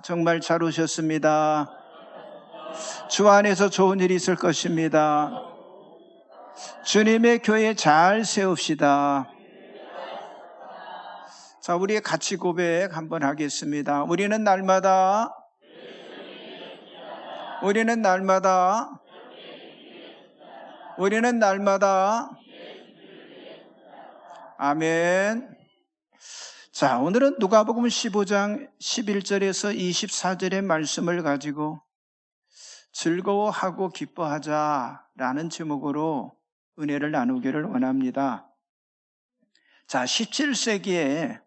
정말 잘 오셨습니다. 주 안에서 좋은 일이 있을 것입니다. 주님의 교회 잘 세웁시다. 자, 우리의 가치 고백 한번 하겠습니다. 우리는 날마다 아멘. 자, 오늘은 누가복음 15장 11절에서 24절의 말씀을 가지고 즐거워하고 기뻐하자라는 제목으로 은혜를 나누기를 원합니다. 자, 17세기에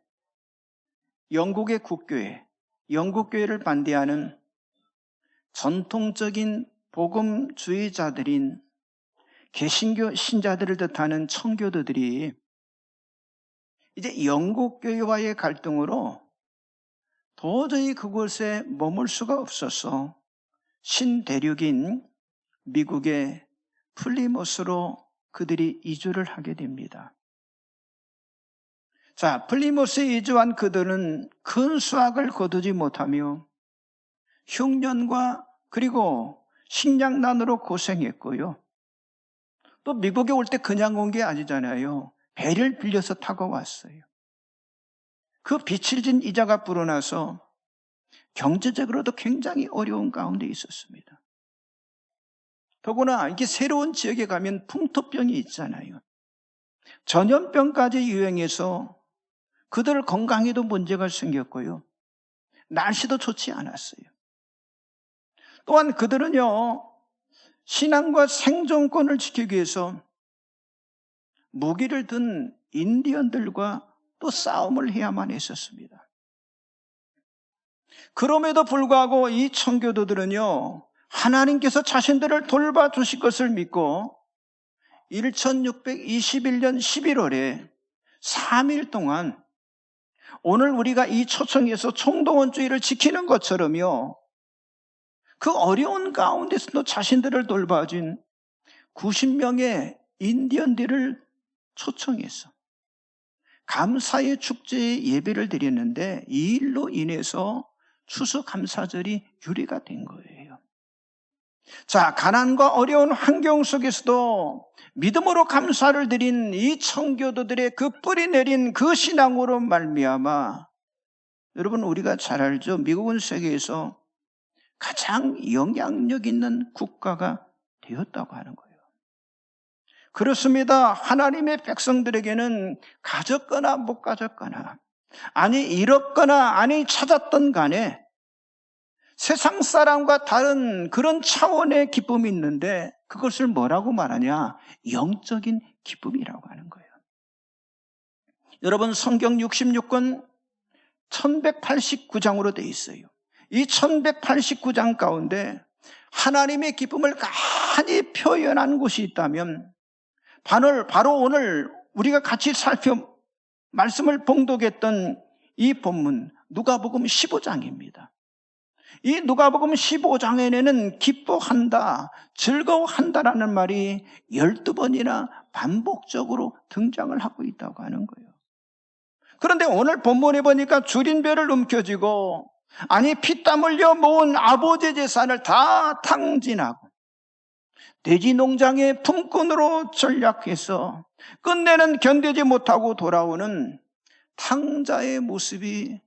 영국의 국교회, 영국교회를 반대하는 전통적인 복음주의자들인 개신교 신자들을 뜻하는 청교도들이 이제 영국교회와의 갈등으로 도저히 그곳에 머물 수가 없어서 신대륙인 미국의 플리모스로 그들이 이주를 하게 됩니다. 자, 플리모스에 이주한 그들은 큰 수확을 거두지 못하며 흉년과 그리고 식량난으로 고생했고요. 또 미국에 올 때 그냥 온 게 아니잖아요. 배를 빌려서 타고 왔어요. 그 빛을 진 이자가 불어나서 경제적으로도 굉장히 어려운 가운데 있었습니다. 더구나 이게 새로운 지역에 가면 풍토병이 있잖아요. 전염병까지 유행해서 그들 건강에도 문제가 생겼고요. 날씨도 좋지 않았어요. 또한 그들은요, 신앙과 생존권을 지키기 위해서 무기를 든 인디언들과 또 싸움을 해야만 했었습니다. 그럼에도 불구하고 이 청교도들은요, 하나님께서 자신들을 돌봐주실 것을 믿고 1621년 11월에 3일 동안 오늘 우리가 이 초청에서 총동원주의를 지키는 것처럼요, 그 어려운 가운데서도 자신들을 돌봐준 90명의 인디언들을 초청해서 감사의 축제에 예배를 드렸는데 이 일로 인해서 추수감사절이 유래가 된 거예요. 자, 가난과 어려운 환경 속에서도 믿음으로 감사를 드린 이 청교도들의 그 뿌리 내린 그 신앙으로 말미암아, 여러분 우리가 잘 알죠? 미국은 세계에서 가장 영향력 있는 국가가 되었다고 하는 거예요. 그렇습니다. 하나님의 백성들에게는 가졌거나 못 가졌거나, 아니 잃었거나 아니 찾았던 간에 세상 사람과 다른 그런 차원의 기쁨이 있는데 그것을 뭐라고 말하냐? 영적인 기쁨이라고 하는 거예요. 여러분, 성경 66권 1189장으로 되어 있어요. 이 1189장 가운데 하나님의 기쁨을 간이 표현한 곳이 있다면 바로 오늘 우리가 같이 말씀을 봉독했던 이 본문 누가복음 15장입니다. 이 누가복음 15장에는 기뻐한다, 즐거워한다라는 말이 12번이나 반복적으로 등장을 하고 있다고 하는 거예요. 그런데 오늘 본문에 보니까 줄임배를 움켜쥐고, 아니 피땀 흘려 모은 아버지의 재산을 다 탕진하고 돼지 농장의 품꾼으로 전략해서 끝내는 견디지 못하고 돌아오는 탕자의 모습이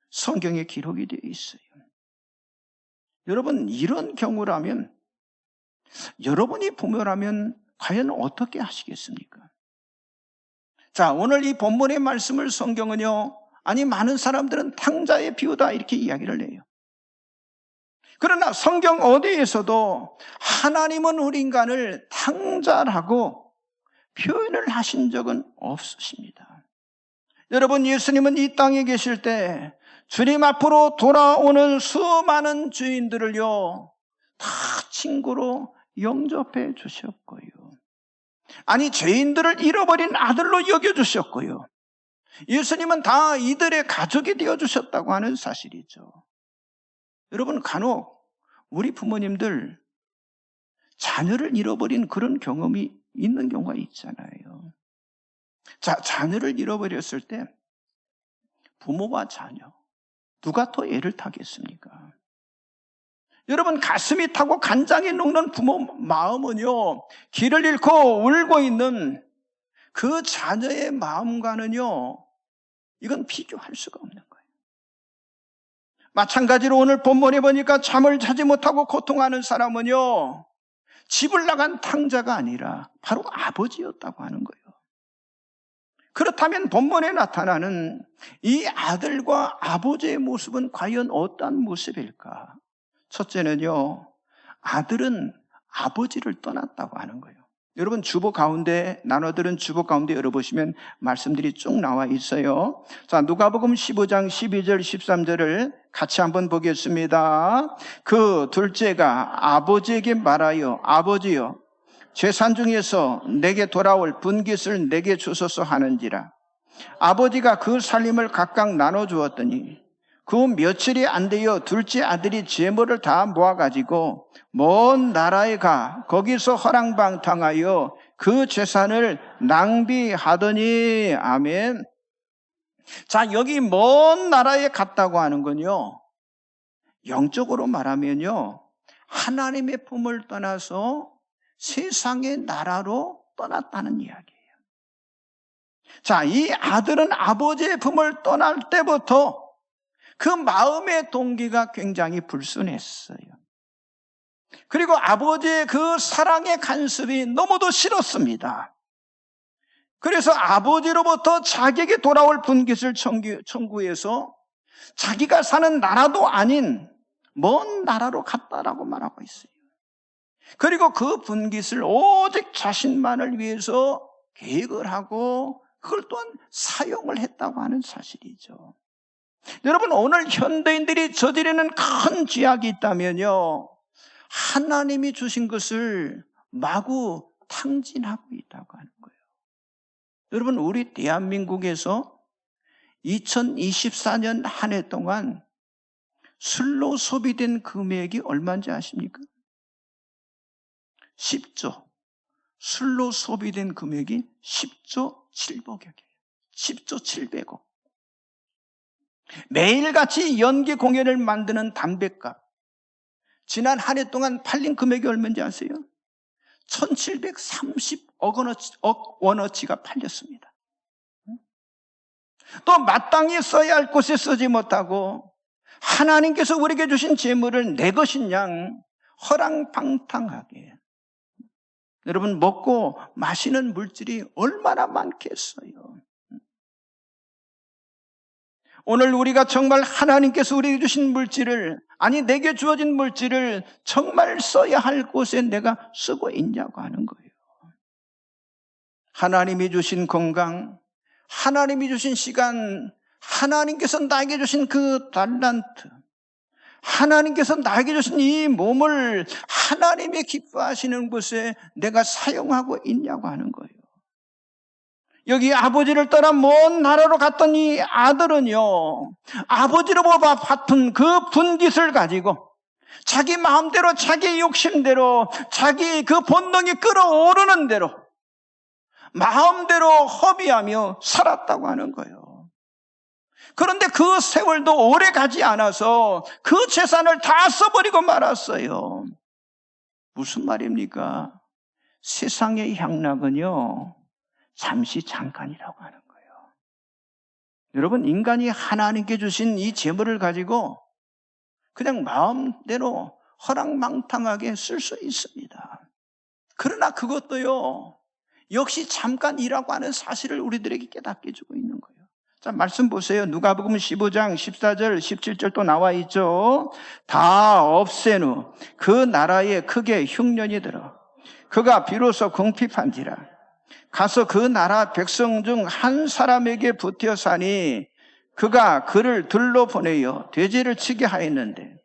성경에 기록이 되어 있어요. 여러분, 이런 경우라면 여러분이 보면하면 과연 어떻게 하시겠습니까? 자, 오늘 이 본문의 말씀을 성경은요, 아니 많은 사람들은 탕자의 비유다 이렇게 이야기를 해요. 그러나 성경 어디에서도 하나님은 우리 인간을 탕자라고 표현을 하신 적은 없으십니다. 여러분, 예수님은 이 땅에 계실 때 주님 앞으로 돌아오는 수많은 주인들을요, 다 친구로 영접해 주셨고요. 아니, 죄인들을 잃어버린 아들로 여겨주셨고요. 예수님은 다 이들의 가족이 되어주셨다고 하는 사실이죠. 여러분, 간혹 우리 부모님들 자녀를 잃어버린 그런 경험이 있는 경우가 있잖아요. 자, 자녀를 잃어버렸을 때 부모와 자녀, 누가 더 애를 타겠습니까? 여러분, 가슴이 타고 간장이 녹는 부모 마음은요, 길을 잃고 울고 있는 그 자녀의 마음과는요, 이건 비교할 수가 없는 거예요. 마찬가지로 오늘 본문에 보니까 잠을 자지 못하고 고통하는 사람은요, 집을 나간 탕자가 아니라 바로 아버지였다고 하는 거예요. 그렇다면 본문에 나타나는 이 아들과 아버지의 모습은 과연 어떤 모습일까? 첫째는요, 아들은 아버지를 떠났다고 하는 거예요. 여러분, 주보 가운데, 나눠들은 주보 가운데 열어보시면 말씀들이 쭉 나와 있어요. 자, 누가복음 15장 12절 13절을 같이 한번 보겠습니다. 그 둘째가 아버지에게 말하여, 아버지여, 재산 중에서 내게 돌아올 분깃을 내게 주소서 하는지라. 아버지가 그 살림을 각각 나눠주었더니 그 며칠이 안 되어 둘째 아들이 재물을 다 모아가지고 먼 나라에 가 거기서 허랑방탕하여 그 재산을 낭비하더니. 아멘. 자, 여기 먼 나라에 갔다고 하는 건요, 영적으로 말하면요, 하나님의 품을 떠나서 세상의 나라로 떠났다는 이야기예요. 자, 이 아들은 아버지의 품을 떠날 때부터 그 마음의 동기가 굉장히 불순했어요. 그리고 아버지의 그 사랑의 간섭이 너무도 싫었습니다. 그래서 아버지로부터 자기에게 돌아올 분깃을 청구해서 자기가 사는 나라도 아닌 먼 나라로 갔다라고 말하고 있어요. 그리고 그 분깃을 오직 자신만을 위해서 계획을 하고 그걸 또한 사용을 했다고 하는 사실이죠. 여러분, 오늘 현대인들이 저지르는 큰 죄악이 있다면요, 하나님이 주신 것을 마구 탕진하고 있다고 하는 거예요. 여러분, 우리 대한민국에서 2024년 한 해 동안 술로 소비된 금액이 얼마인지 아십니까? 10조. 술로 소비된 금액이 10조 700억이에요. 10조 700억. 매일같이 연기 공연을 만드는 담배값, 지난 한 해 동안 팔린 금액이 얼마인지 아세요? 1730억 원어치가 팔렸습니다. 또 마땅히 써야 할 곳에 쓰지 못하고 하나님께서 우리에게 주신 재물을 내 것인 양 허랑방탕하게, 여러분, 먹고 마시는 물질이 얼마나 많겠어요. 오늘 우리가 정말 하나님께서 우리에게 주신 물질을, 아니 내게 주어진 물질을 정말 써야 할 곳에 내가 쓰고 있냐고 하는 거예요. 하나님이 주신 건강, 하나님이 주신 시간, 하나님께서 나에게 주신 그 달란트, 하나님께서 나에게 주신 이 몸을 하나님이 기뻐하시는 곳에 내가 사용하고 있냐고 하는 거예요. 여기 아버지를 떠나 먼 나라로 갔던 이 아들은요, 아버지로부터 받은 그 분깃을 가지고 자기 마음대로, 자기 욕심대로, 자기 그 본능이 끌어오르는 대로 마음대로 허비하며 살았다고 하는 거예요. 그런데 그 세월도 오래 가지 않아서 그 재산을 다 써버리고 말았어요. 무슨 말입니까? 세상의 향락은요, 잠시 잠깐이라고 하는 거예요. 여러분, 인간이 하나님께 주신 이 재물을 가지고 그냥 마음대로 허랑방탕하게 쓸 수 있습니다. 그러나 그것도요, 역시 잠깐이라고 하는 사실을 우리들에게 깨닫게 해주고 있는 거예요. 자, 말씀 보세요. 누가복음 15장 14절 17절 또 나와 있죠. 다 없앤 후 그 나라에 크게 흉년이 들어 그가 비로소 궁핍한지라. 가서 그 나라 백성 중 한 사람에게 붙여 사니 그가 그를 들러 보내어 돼지를 치게 하였는데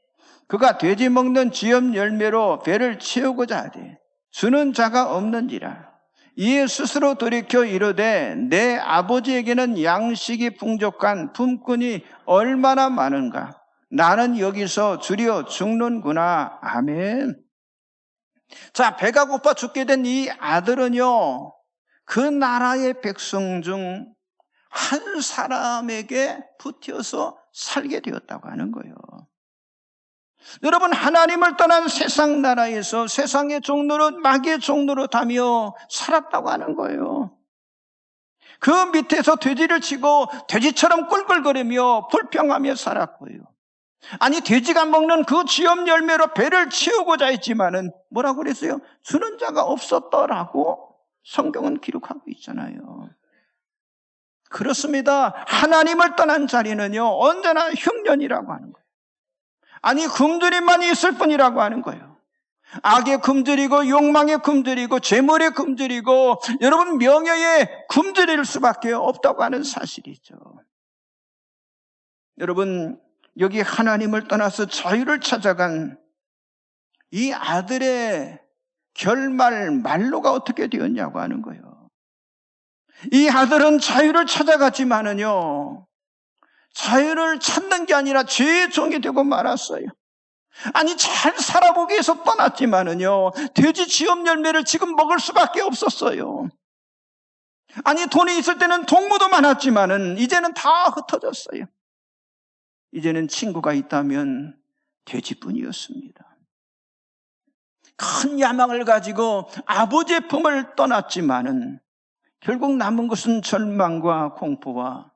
그가 돼지 먹는 쥐염 열매로 배를 채우고자 하되 주는 자가 없는지라. 이에 스스로 돌이켜 이르되 내 아버지에게는 양식이 풍족한 품꾼이 얼마나 많은가. 나는 여기서 주려 죽는구나. 아멘. 자, 배가 고파 죽게 된 이 아들은요, 그 나라의 백성 중 한 사람에게 붙여서 살게 되었다고 하는 거예요. 여러분, 하나님을 떠난 세상 나라에서 세상의 종로로, 마귀의 종로로 다며 살았다고 하는 거예요. 그 밑에서 돼지를 치고 돼지처럼 꿀꿀거리며 불평하며 살았고요. 아니, 돼지가 먹는 그 쥐염 열매로 배를 채우고자 했지만은 뭐라고 그랬어요? 주는 자가 없었더라고 성경은 기록하고 있잖아요. 그렇습니다. 하나님을 떠난 자리는요, 언제나 흉년이라고 하는 거예요. 아니, 굶주림만 있을 뿐이라고 하는 거예요. 악의 굶주리고 욕망의 굶주리고 재물의 굶주리고 여러분 명예의 굶주릴 수밖에 없다고 하는 사실이죠. 여러분, 여기 하나님을 떠나서 자유를 찾아간 이 아들의 결말, 말로가 어떻게 되었냐고 하는 거예요. 이 아들은 자유를 찾아갔지만은요, 자유를 찾는 게 아니라 죄의 종이 되고 말았어요. 아니, 잘 살아보기 위해서 떠났지만은요, 돼지 쥐염 열매를 지금 먹을 수밖에 없었어요. 아니, 돈이 있을 때는 동무도 많았지만은 이제는 다 흩어졌어요. 이제는 친구가 있다면 돼지뿐이었습니다. 큰 야망을 가지고 아버지의 품을 떠났지만은 결국 남은 것은 절망과 공포와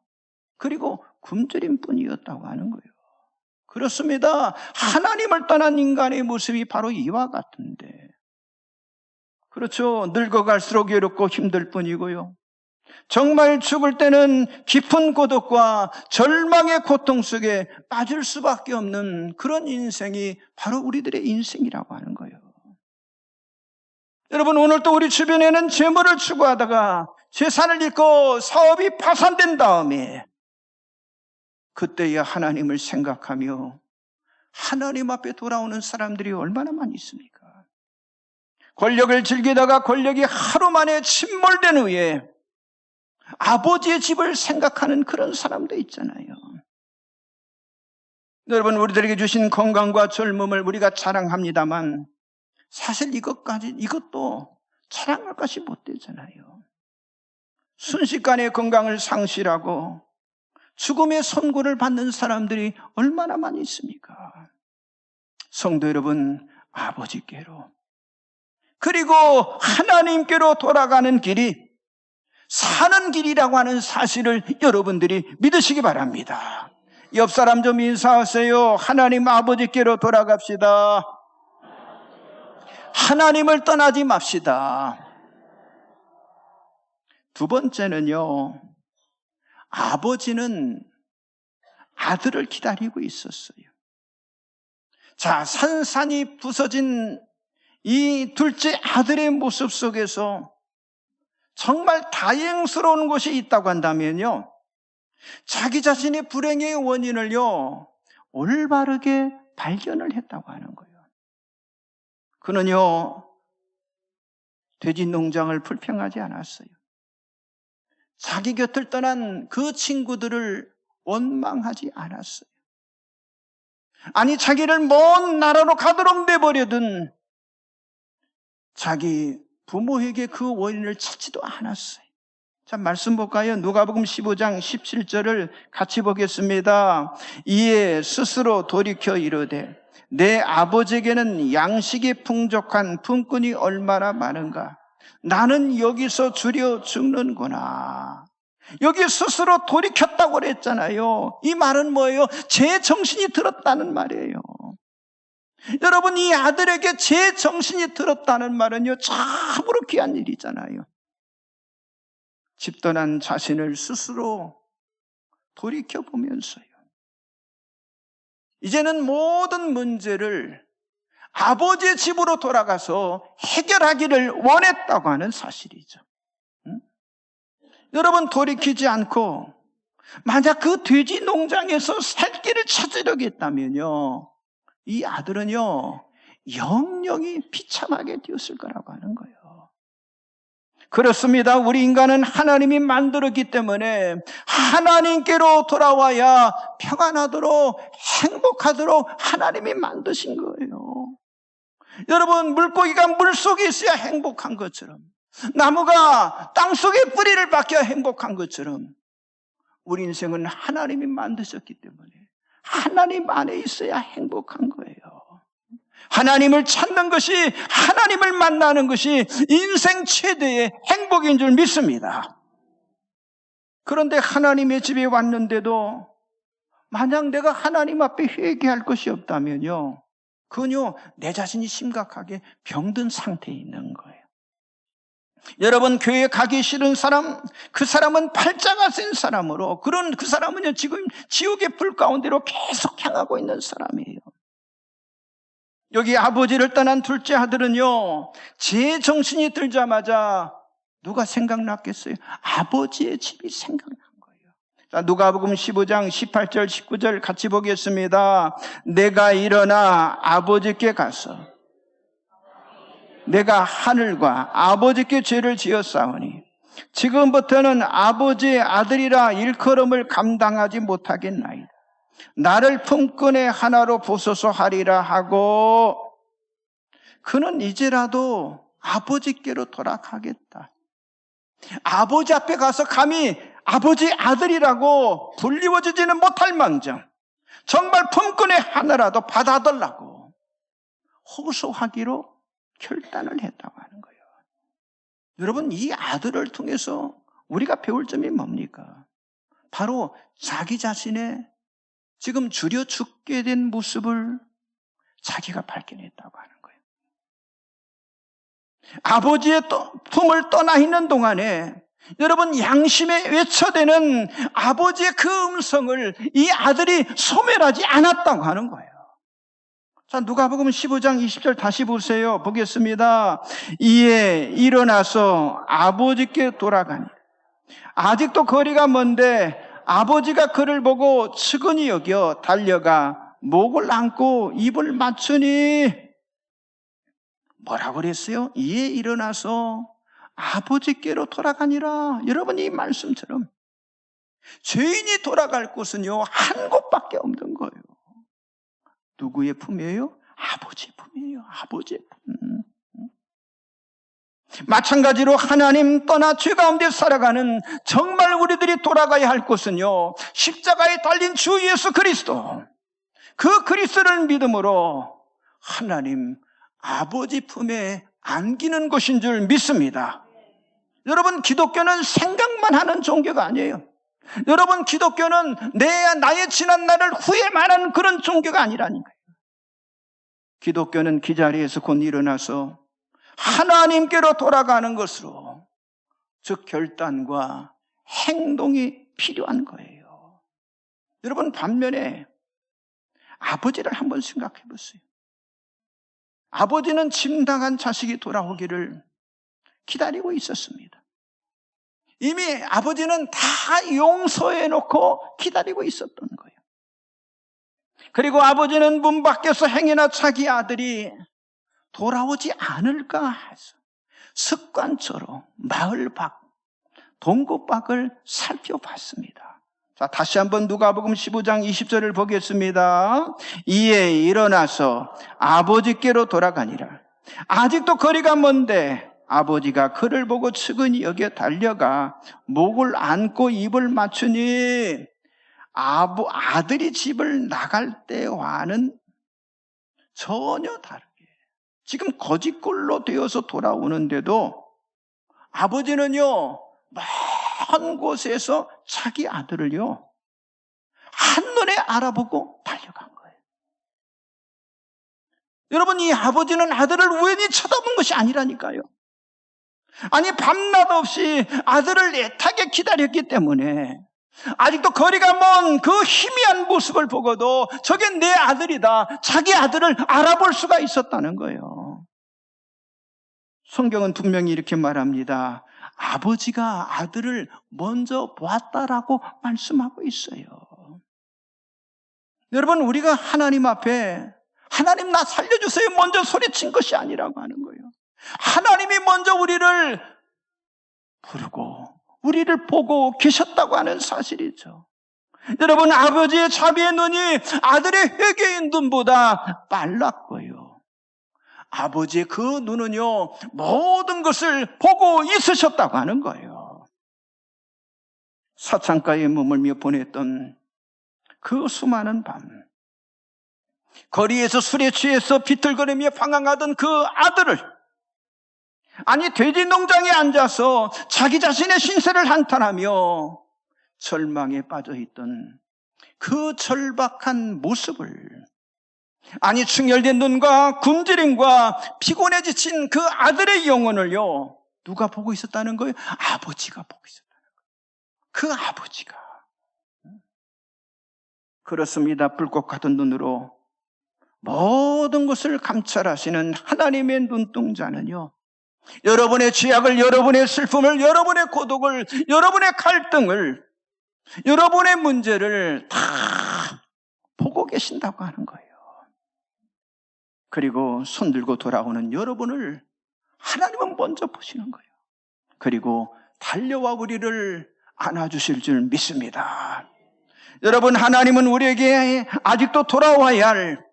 그리고 굶주림뿐이었다고 하는 거예요. 그렇습니다. 하나님을 떠난 인간의 모습이 바로 이와 같은데, 그렇죠. 늙어갈수록 외롭고 힘들 뿐이고요. 정말 죽을 때는 깊은 고독과 절망의 고통 속에 빠질 수밖에 없는 그런 인생이 바로 우리들의 인생이라고 하는 거예요. 여러분, 오늘도 우리 주변에는 재물을 추구하다가 재산을 잃고 사업이 파산된 다음에 그때야 하나님을 생각하며 하나님 앞에 돌아오는 사람들이 얼마나 많이 있습니까? 권력을 즐기다가 권력이 하루 만에 침몰된 후에 아버지의 집을 생각하는 그런 사람도 있잖아요. 여러분, 우리들에게 주신 건강과 젊음을 우리가 자랑합니다만 사실 이것도 자랑할 것이 못 되잖아요. 순식간에 건강을 상실하고 죽음의 선고를 받는 사람들이 얼마나 많이 있습니까? 성도 여러분, 아버지께로 그리고 하나님께로 돌아가는 길이 사는 길이라고 하는 사실을 여러분들이 믿으시기 바랍니다. 옆 사람 좀 인사하세요. 하나님 아버지께로 돌아갑시다. 하나님을 떠나지 맙시다. 두 번째는요, 아버지는 아들을 기다리고 있었어요. 자, 산산이 부서진 이 둘째 아들의 모습 속에서 정말 다행스러운 것이 있다고 한다면요, 자기 자신의 불행의 원인을요, 올바르게 발견을 했다고 하는 거예요. 그는요, 돼지 농장을 불평하지 않았어요. 자기 곁을 떠난 그 친구들을 원망하지 않았어요. 아니, 자기를 먼 나라로 가도록 내버려둔 자기 부모에게 그 원인을 찾지도 않았어요. 자, 말씀 볼까요? 누가복음 15장 17절을 같이 보겠습니다. 이에 스스로 돌이켜 이르되 내 아버지에게는 양식이 풍족한 품꾼이 얼마나 많은가. 나는 여기서 주려 죽는구나. 여기 스스로 돌이켰다고 그랬잖아요. 이 말은 뭐예요? 제 정신이 들었다는 말이에요. 여러분, 이 아들에게 제 정신이 들었다는 말은요, 참으로 귀한 일이잖아요. 집 떠난 자신을 스스로 돌이켜보면서요, 이제는 모든 문제를 아버지의 집으로 돌아가서 해결하기를 원했다고 하는 사실이죠. 여러분, 돌이키지 않고 만약 그 돼지 농장에서 살 길을 찾으려고 했다면요, 이 아들은요, 영영이 비참하게 되었을 거라고 하는 거예요. 그렇습니다. 우리 인간은 하나님이 만들었기 때문에 하나님께로 돌아와야 평안하도록 행복하도록 하나님이 만드신 거예요. 여러분, 물고기가 물속에 있어야 행복한 것처럼, 나무가 땅속에 뿌리를 박혀야 행복한 것처럼 우리 인생은 하나님이 만드셨기 때문에 하나님 안에 있어야 행복한 거예요. 하나님을 찾는 것이, 하나님을 만나는 것이 인생 최대의 행복인 줄 믿습니다. 그런데 하나님의 집에 왔는데도 만약 내가 하나님 앞에 회개할 것이 없다면요, 그건요, 내 자신이 심각하게 병든 상태에 있는 거예요. 여러분, 교회 가기 싫은 사람, 그 사람은 팔자가 센 사람으로, 그 사람은요, 지금 지옥의 불 가운데로 계속 향하고 있는 사람이에요. 여기 아버지를 떠난 둘째 아들은요, 제 정신이 들자마자 누가 생각났겠어요? 아버지의 집이 생각난 거예요. 자, 누가복음 15장 18절 19절 같이 보겠습니다. 내가 일어나 아버지께 가서 내가 하늘과 아버지께 죄를 지었사오니 지금부터는 아버지의 아들이라 일컬음을 감당하지 못하겠나이다. 나를 품꾼의 하나로 보소서 하리라 하고, 그는 이제라도 아버지께로 돌아가겠다. 아버지 앞에 가서 감히 아버지 아들이라고 불리워지지는 못할 망정 정말 품꾼의 하나라도 받아달라고 호소하기로 결단을 했다고 하는 거예요. 여러분, 이 아들을 통해서 우리가 배울 점이 뭡니까? 바로 자기 자신의 지금 줄여 죽게 된 모습을 자기가 발견했다고 하는 거예요. 아버지의 품을 떠나 있는 동안에 여러분, 양심에 외쳐대는 아버지의 그 음성을 이 아들이 소멸하지 않았다고 하는 거예요. 자, 누가복음 15장 20절 다시 보세요. 보겠습니다. 이에 일어나서 아버지께 돌아가니 아직도 거리가 먼데 아버지가 그를 보고 측은히 여겨 달려가 목을 안고 입을 맞추니, 뭐라고 그랬어요? 이에 일어나서 아버지께로 돌아가니라. 여러분, 이 말씀처럼 죄인이 돌아갈 곳은요, 한 곳밖에 없는 거예요. 누구의 품이에요? 아버지의 품이에요. 아버지의 품. 마찬가지로 하나님 떠나 죄 가운데 살아가는 정말 우리들이 돌아가야 할 곳은요, 십자가에 달린 주 예수 그리스도, 그 그리스도를 믿음으로 하나님 아버지 품에 안기는 곳인 줄 믿습니다. 여러분, 기독교는 생각만 하는 종교가 아니에요. 여러분, 기독교는 나의 지난 날을 후회만 하는 그런 종교가 아니라니까요. 기독교는 기자리에서 곧 일어나서 하나님께로 돌아가는 것으로, 즉 결단과 행동이 필요한 거예요. 여러분, 반면에 아버지를 한번 생각해 보세요. 아버지는 짐당한 자식이 돌아오기를 기다리고 있었습니다. 이미 아버지는 다 용서해 놓고 기다리고 있었던 거예요. 그리고 아버지는 문 밖에서 행여나 자기 아들이 돌아오지 않을까 해서 습관처럼 마을 밖, 동굴 밖을 살펴봤습니다. 자, 다시 한번 누가복음 15장 20절을 보겠습니다. 이에 일어나서 아버지께로 돌아가니라. 아직도 거리가 먼데 아버지가 그를 보고 측은히 여겨 달려가 목을 안고 입을 맞추니, 아들이 집을 나갈 때와는 전혀 다르게 지금 거짓골로 되어서 돌아오는데도 아버지는요, 먼 곳에서 자기 아들을요, 한눈에 알아보고 달려간 거예요. 여러분, 이 아버지는 아들을 우연히 쳐다본 것이 아니라니까요. 아니, 밤낮 없이 아들을 애타게 기다렸기 때문에 아직도 거리가 먼 그 희미한 모습을 보고도 저게 내 아들이다, 자기 아들을 알아볼 수가 있었다는 거예요. 성경은 분명히 이렇게 말합니다. 아버지가 아들을 먼저 보았다라고 말씀하고 있어요. 여러분, 우리가 하나님 앞에 하나님 나 살려주세요 먼저 소리친 것이 아니라고 하는 거예요. 하나님이 먼저 우리를 부르고 우리를 보고 계셨다고 하는 사실이죠. 여러분, 아버지의 자비의 눈이 아들의 회개의 눈보다 빨랐고요, 아버지의 그 눈은요, 모든 것을 보고 있으셨다고 하는 거예요. 사창가에 머물며 보냈던 그 수많은 밤, 거리에서 술에 취해서 비틀거리며 방황하던 그 아들을, 아니 돼지 농장에 앉아서 자기 자신의 신세를 한탄하며 절망에 빠져있던 그 절박한 모습을, 아니 충혈된 눈과 굶주림과 피곤해 지친 그 아들의 영혼을요, 누가 보고 있었다는 거예요? 아버지가 보고 있었다는 거예요. 그 아버지가. 그렇습니다. 불꽃 같은 눈으로 모든 것을 감찰하시는 하나님의 눈동자는요, 여러분의 죄악을, 여러분의 슬픔을, 여러분의 고독을, 여러분의 갈등을, 여러분의 문제를 다 보고 계신다고 하는 거예요. 그리고 손들고 돌아오는 여러분을 하나님은 먼저 보시는 거예요. 그리고 달려와 우리를 안아주실 줄 믿습니다. 여러분, 하나님은 우리에게 아직도 돌아와야 할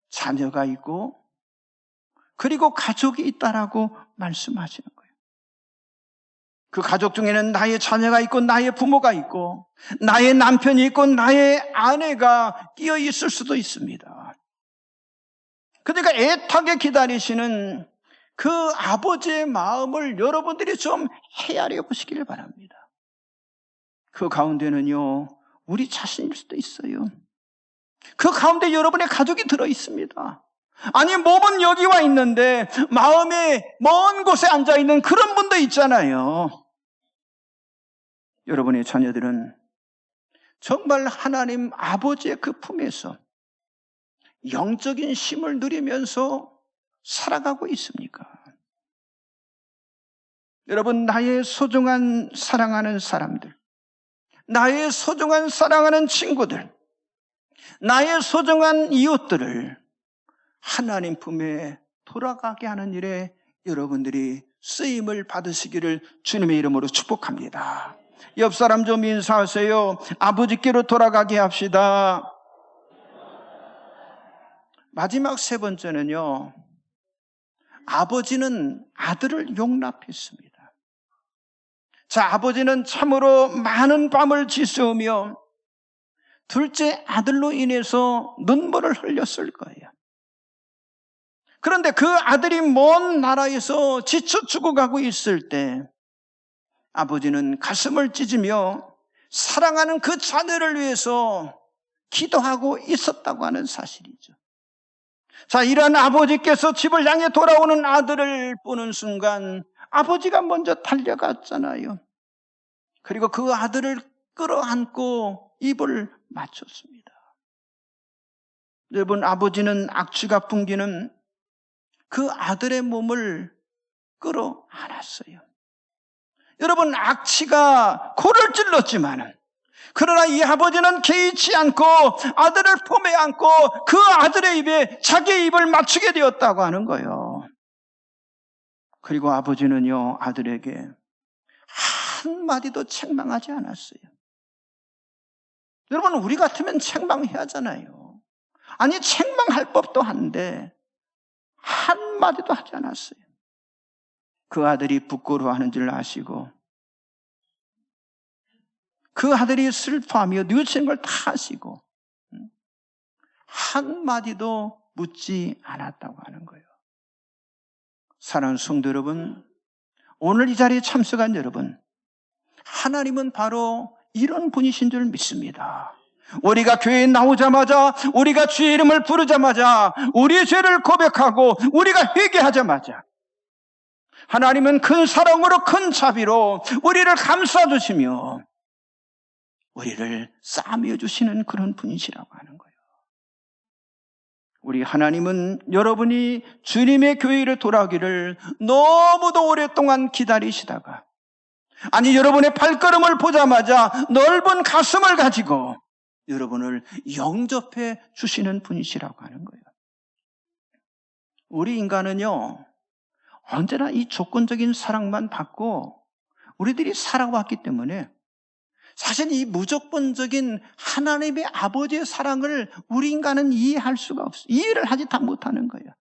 자녀가 있고, 그리고 가족이 있다라고 말씀하시는 거예요. 그 가족 중에는 나의 자녀가 있고, 나의 부모가 있고, 나의 남편이 있고, 나의 아내가 끼어 있을 수도 있습니다. 그러니까 애타게 기다리시는 그 아버지의 마음을 여러분들이 좀 헤아려 보시기를 바랍니다. 그 가운데는요, 우리 자신일 수도 있어요. 그 가운데 여러분의 가족이 들어 있습니다. 아니, 몸은 여기 와 있는데 마음이 먼 곳에 앉아 있는 그런 분도 있잖아요. 여러분의 자녀들은 정말 하나님 아버지의 그 품에서 영적인 쉼을 누리면서 살아가고 있습니까? 여러분, 나의 소중한 사랑하는 사람들, 나의 소중한 사랑하는 친구들, 나의 소중한 이웃들을 하나님 품에 돌아가게 하는 일에 여러분들이 쓰임을 받으시기를 주님의 이름으로 축복합니다. 옆 사람 좀 인사하세요. 아버지께로 돌아가게 합시다. 마지막 세 번째는요, 아버지는 아들을 용납했습니다. 자, 아버지는 참으로 많은 밤을 지새우며 둘째 아들로 인해서 눈물을 흘렸을 거예요. 그런데 그 아들이 먼 나라에서 지쳐 죽어가고 있을 때 아버지는 가슴을 찢으며 사랑하는 그 자녀를 위해서 기도하고 있었다고 하는 사실이죠. 자, 이런 아버지께서 집을 향해 돌아오는 아들을 보는 순간 아버지가 먼저 달려갔잖아요. 그리고 그 아들을 끌어안고 입을 맞췄습니다. 여러분, 아버지는 악취가 풍기는 그 아들의 몸을 끌어안았어요. 여러분, 악취가 코를 찔렀지만은, 그러나 이 아버지는 개의치 않고 아들을 품에 안고 그 아들의 입에 자기의 입을 맞추게 되었다고 하는 거예요. 그리고 아버지는요, 아들에게 한마디도 책망하지 않았어요. 여러분, 우리 같으면 책망해야 하잖아요. 아니, 책망할 법도 한데 한마디도 하지 않았어요. 그 아들이 부끄러워하는 줄 아시고 그 아들이 슬퍼하며 뉘우치는 걸 다 아시고 한마디도 묻지 않았다고 하는 거예요. 사랑하는 성도 여러분, 오늘 이 자리에 참석한 여러분, 하나님은 바로 이런 분이신 줄 믿습니다. 우리가 교회에 나오자마자, 우리가 주의 이름을 부르자마자, 우리의 죄를 고백하고 우리가 회개하자마자 하나님은 큰 사랑으로, 큰 자비로 우리를 감싸주시며 우리를 싸매어 주시는 그런 분이시라고 하는 거예요. 우리 하나님은 여러분이 주님의 교회를 돌아오기를 너무도 오랫동안 기다리시다가, 아니, 여러분의 발걸음을 보자마자 넓은 가슴을 가지고 여러분을 영접해 주시는 분이시라고 하는 거예요. 우리 인간은요, 언제나 이 조건적인 사랑만 받고 우리들이 살아왔기 때문에 사실 이 무조건적인 하나님의 아버지의 사랑을 우리 인간은 이해할 수가 없어요. 이해를 하지 못하는 거예요.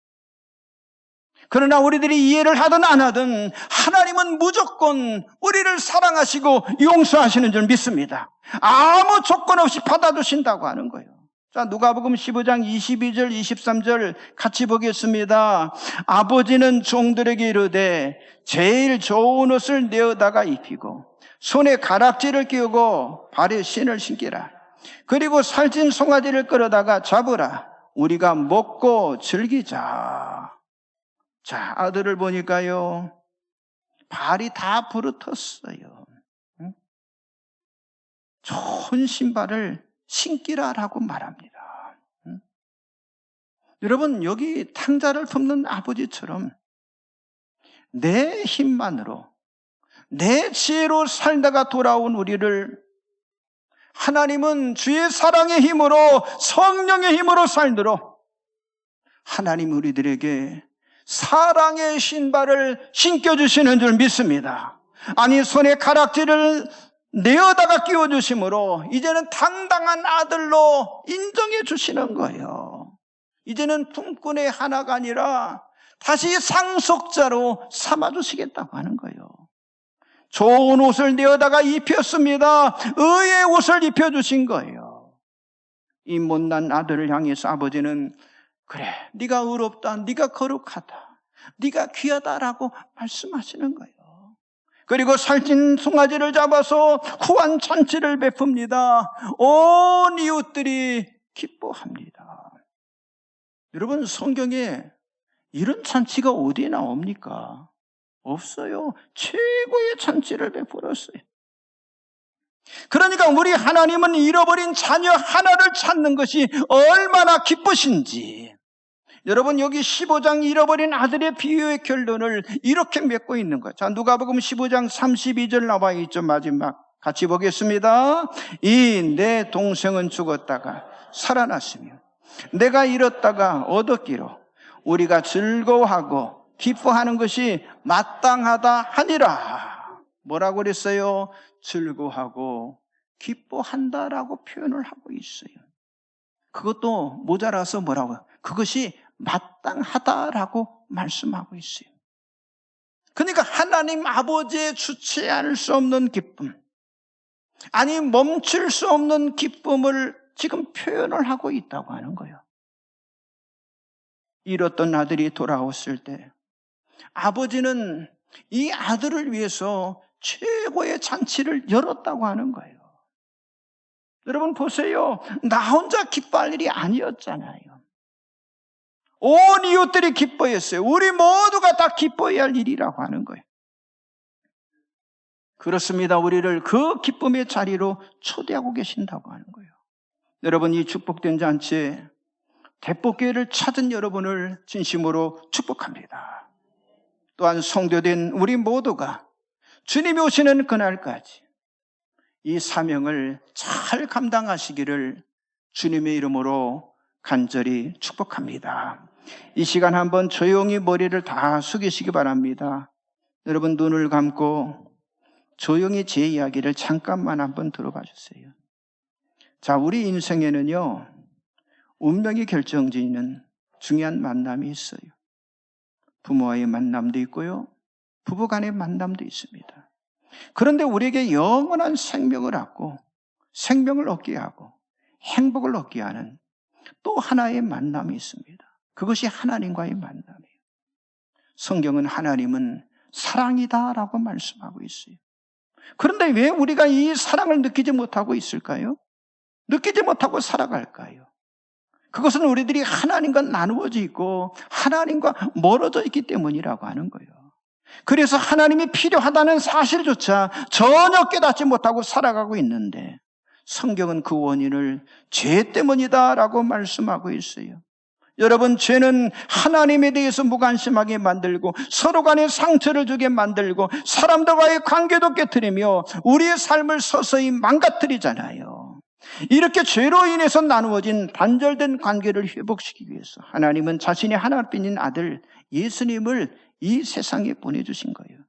그러나 우리들이 이해를 하든 안 하든 하나님은 무조건 우리를 사랑하시고 용서하시는 줄 믿습니다. 아무 조건 없이 받아주신다고 하는 거예요. 자, 누가복음 15장 22절 23절 같이 보겠습니다. 아버지는 종들에게 이르되 제일 좋은 옷을 내어다가 입히고 손에 가락지를 끼우고 발에 신을 신기라. 그리고 살찐 송아지를 끌어다가 잡으라. 우리가 먹고 즐기자. 자, 아들을 보니까요, 발이 다 부르텄어요. 응? 좋은 신발을 신기라라고 말합니다. 응? 여러분, 여기 탕자를 품는 아버지처럼 내 힘만으로, 내 지혜로 살다가 돌아온 우리를 하나님은 주의 사랑의 힘으로, 성령의 힘으로 살도록 하나님 우리들에게 사랑의 신발을 신겨주시는 줄 믿습니다. 아니, 손에 가락지를 내어다가 끼워주심으로 이제는 당당한 아들로 인정해 주시는 거예요. 이제는 품꾼의 하나가 아니라 다시 상속자로 삼아주시겠다고 하는 거예요. 좋은 옷을 내어다가 입혔습니다. 의의 옷을 입혀주신 거예요. 이 못난 아들을 향해서 아버지는 그래, 네가 의롭다, 네가 거룩하다, 네가 귀하다라고 말씀하시는 거예요. 그리고 살찐 송아지를 잡아서 후한 잔치를 베풉니다. 온 이웃들이 기뻐합니다. 여러분, 성경에 이런 잔치가 어디에 나옵니까? 없어요. 최고의 잔치를 베풀었어요. 그러니까 우리 하나님은 잃어버린 자녀 하나를 찾는 것이 얼마나 기쁘신지. 여러분, 여기 15장 잃어버린 아들의 비유의 결론을 이렇게 맺고 있는 거예요. 자, 누가복음 15장 32절 나와 있죠. 마지막 같이 보겠습니다. 이 내 동생은 죽었다가 살아났으며 내가 잃었다가 얻었기로 우리가 즐거워하고 기뻐하는 것이 마땅하다 하니라. 뭐라고 그랬어요? 즐거워하고 기뻐한다라고 표현을 하고 있어요. 그것도 모자라서 뭐라고요? 그것이 마땅하다라고 말씀하고 있어요. 그러니까 하나님 아버지의 주체할 수 없는 기쁨, 아니 멈출 수 없는 기쁨을 지금 표현을 하고 있다고 하는 거예요. 잃었던 아들이 돌아왔을 때 아버지는 이 아들을 위해서 최고의 잔치를 열었다고 하는 거예요. 여러분 보세요. 나 혼자 기뻐할 일이 아니었잖아요. 온 이웃들이 기뻐했어요. 우리 모두가 다 기뻐해야 할 일이라고 하는 거예요. 그렇습니다. 우리를 그 기쁨의 자리로 초대하고 계신다고 하는 거예요. 여러분, 이 축복된 잔치에 대복교회를 찾은 여러분을 진심으로 축복합니다. 또한 성도된 우리 모두가 주님이 오시는 그날까지 이 사명을 잘 감당하시기를 주님의 이름으로 간절히 축복합니다. 이 시간 한번 조용히 머리를 다 숙이시기 바랍니다. 여러분, 눈을 감고 조용히 제 이야기를 잠깐만 한번 들어봐 주세요. 자, 우리 인생에는요, 운명이 결정지는 중요한 만남이 있어요. 부모와의 만남도 있고요, 부부간의 만남도 있습니다. 그런데 우리에게 영원한 생명을 얻고 생명을 얻게 하고 행복을 얻게 하는 또 하나의 만남이 있습니다. 그것이 하나님과의 만남이에요. 성경은 하나님은 사랑이다라고 말씀하고 있어요. 그런데 왜 우리가 이 사랑을 느끼지 못하고 있을까요? 느끼지 못하고 살아갈까요? 그것은 우리들이 하나님과 나누어져 있고 하나님과 멀어져 있기 때문이라고 하는 거예요. 그래서 하나님이 필요하다는 사실조차 전혀 깨닫지 못하고 살아가고 있는데 성경은 그 원인을 죄 때문이다라고 말씀하고 있어요. 여러분, 죄는 하나님에 대해서 무관심하게 만들고 서로 간에 상처를 주게 만들고 사람들과의 관계도 깨트리며 우리의 삶을 서서히 망가뜨리잖아요. 이렇게 죄로 인해서 나누어진 단절된 관계를 회복시키기 위해서 하나님은 자신의 하나뿐인 아들 예수님을 이 세상에 보내주신 거예요.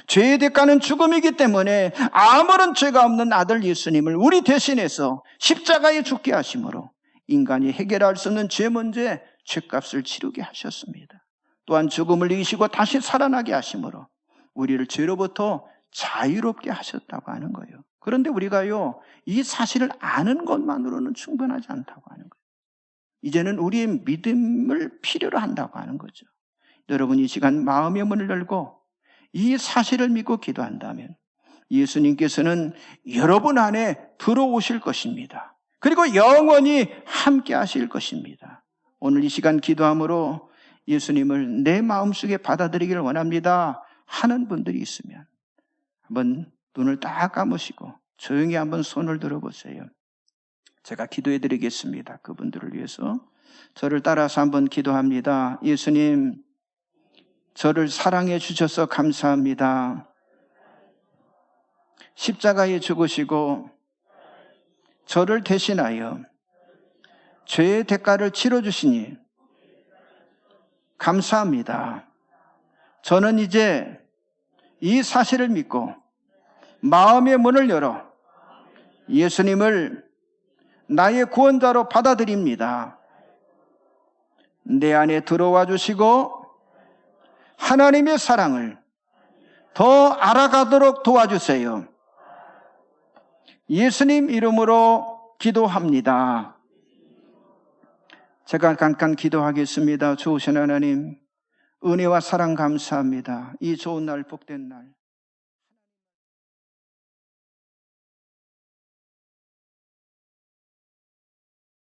죄의 대가는 죽음이기 때문에 아무런 죄가 없는 아들 예수님을 우리 대신해서 십자가에 죽게 하심으로 인간이 해결할 수 없는 죄 문제, 죄값을 치르게 하셨습니다. 또한 죽음을 이기시고 다시 살아나게 하심으로 우리를 죄로부터 자유롭게 하셨다고 하는 거예요. 그런데 우리가요, 이 사실을 아는 것만으로는 충분하지 않다고 하는 거예요. 이제는 우리의 믿음을 필요로 한다고 하는 거죠. 여러분, 이 시간 마음의 문을 열고 이 사실을 믿고 기도한다면 예수님께서는 여러분 안에 들어오실 것입니다. 그리고 영원히 함께 하실 것입니다. 오늘 이 시간 기도함으로 예수님을 내 마음속에 받아들이기를 원합니다 하는 분들이 있으면 한번 눈을 딱 감으시고 조용히 한번 손을 들어보세요. 제가 기도해 드리겠습니다. 그분들을 위해서. 저를 따라서 한번 기도합니다. 예수님, 저를 사랑해 주셔서 감사합니다. 십자가에 죽으시고 저를 대신하여 죄의 대가를 치러주시니 감사합니다. 저는 이제 이 사실을 믿고 마음의 문을 열어 예수님을 나의 구원자로 받아들입니다. 내 안에 들어와 주시고 하나님의 사랑을 더 알아가도록 도와주세요. 예수님 이름으로 기도합니다. 제가 잠깐 기도하겠습니다. 좋으신 하나님, 은혜와 사랑 감사합니다. 이 좋은 날, 복된 날